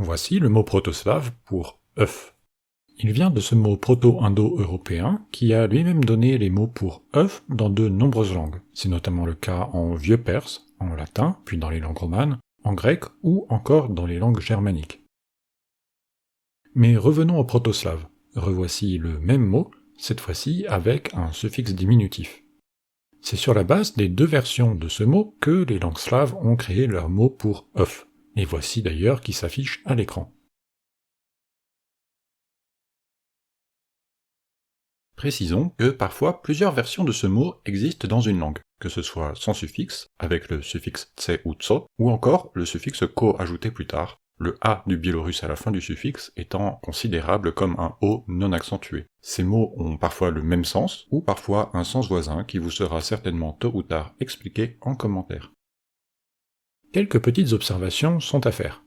Voici le mot proto-slave pour œuf. Il vient de ce mot proto-indo-européen qui a lui-même donné les mots pour œuf dans de nombreuses langues. C'est notamment le cas en vieux perse, en latin, puis dans les langues romanes, en grec ou encore dans les langues germaniques. Mais revenons au proto-slave. Revoici le même mot, cette fois-ci avec un suffixe diminutif. C'est sur la base des deux versions de ce mot que les langues slaves ont créé leur mot pour œuf. Et voici d'ailleurs qui s'affiche à l'écran. Précisons que parfois plusieurs versions de ce mot existent dans une langue, que ce soit sans suffixe, avec le suffixe tse ou tso, ou encore le suffixe ko ajouté plus tard, le a du biélorusse à la fin du suffixe étant considérable comme un o non accentué. Ces mots ont parfois le même sens, ou parfois un sens voisin qui vous sera certainement tôt ou tard expliqué en commentaire. Quelques petites observations sont à faire.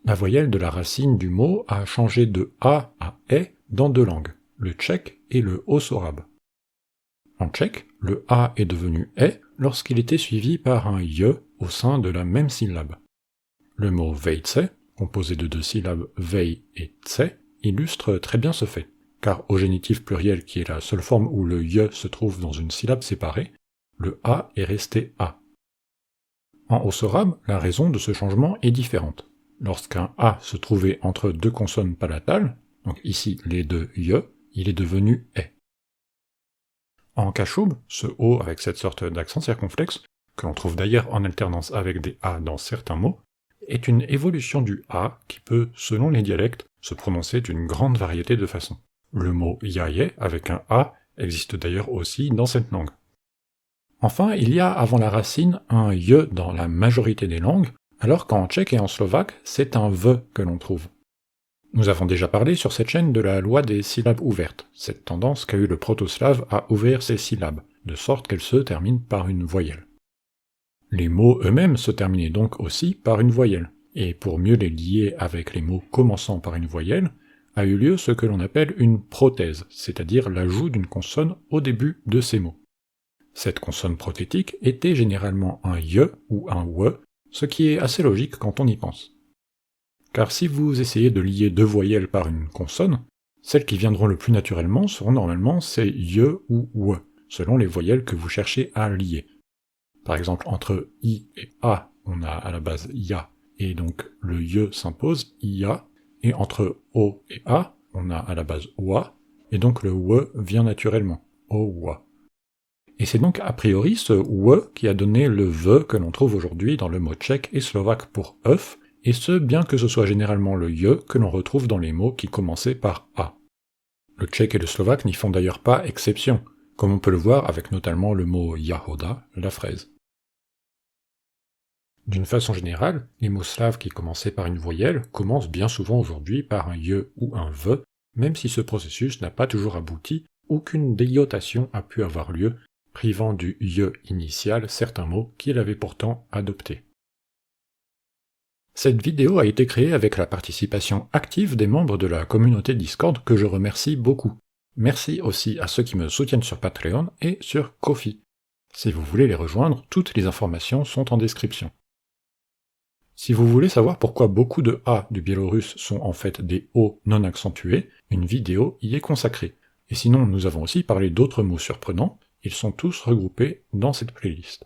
La voyelle de la racine du mot a changé de a à e dans deux langues, le tchèque et le haut-sorabe. En tchèque, le a est devenu e lorsqu'il était suivi par un ye au sein de la même syllabe. Le mot vejce, composé de deux syllabes vei et tse, illustre très bien ce fait, car au génitif pluriel qui est la seule forme où le ye se trouve dans une syllabe séparée, le a est resté a. En haut-sorabe, la raison de ce changement est différente. Lorsqu'un a se trouvait entre deux consonnes palatales, donc ici les deux ye, il est devenu e. En kashoub, ce o avec cette sorte d'accent circonflexe, que l'on trouve d'ailleurs en alternance avec des a dans certains mots, est une évolution du a qui peut, selon les dialectes, se prononcer d'une grande variété de façons. Le mot yaye avec un a existe d'ailleurs aussi dans cette langue. Enfin, il y a avant la racine un ye dans la majorité des langues, alors qu'en tchèque et en slovaque, c'est un v que l'on trouve. Nous avons déjà parlé sur cette chaîne de la loi des syllabes ouvertes, cette tendance qu'a eu le proto-slave à ouvrir ses syllabes, de sorte qu'elles se terminent par une voyelle. Les mots eux-mêmes se terminaient donc aussi par une voyelle, et pour mieux les lier avec les mots commençant par une voyelle, a eu lieu ce que l'on appelle une prothèse, c'est-à-dire l'ajout d'une consonne au début de ces mots. Cette consonne prothétique était généralement un ye ou un we, ce qui est assez logique quand on y pense. Car si vous essayez de lier deux voyelles par une consonne, celles qui viendront le plus naturellement seront normalement ces ye ou we, selon les voyelles que vous cherchez à lier. Par exemple, entre i et a, on a à la base ya, et donc le ye s'impose, ia, et entre o et a, on a à la base oa, et donc le we vient naturellement, owa. Et c'est donc a priori ce we qui a donné le ve que l'on trouve aujourd'hui dans le mot tchèque et slovaque pour œuf, et ce bien que ce soit généralement le ye que l'on retrouve dans les mots qui commençaient par a. Le tchèque et le slovaque n'y font d'ailleurs pas exception, comme on peut le voir avec notamment le mot jahoda, la fraise. D'une façon générale, les mots slaves qui commençaient par une voyelle commencent bien souvent aujourd'hui par un ye ou un ve, même si ce processus n'a pas toujours abouti ou qu'une déiotation a pu avoir lieu, privant du ye initial certains mots qu'il avait pourtant adoptés. Cette vidéo a été créée avec la participation active des membres de la communauté Discord que je remercie beaucoup. Merci aussi à ceux qui me soutiennent sur Patreon et sur Ko-fi. Si vous voulez les rejoindre, toutes les informations sont en description. Si vous voulez savoir pourquoi beaucoup de A du biélorusse sont en fait des O non accentués, une vidéo y est consacrée. Et sinon, nous avons aussi parlé d'autres mots surprenants, ils sont tous regroupés dans cette playlist.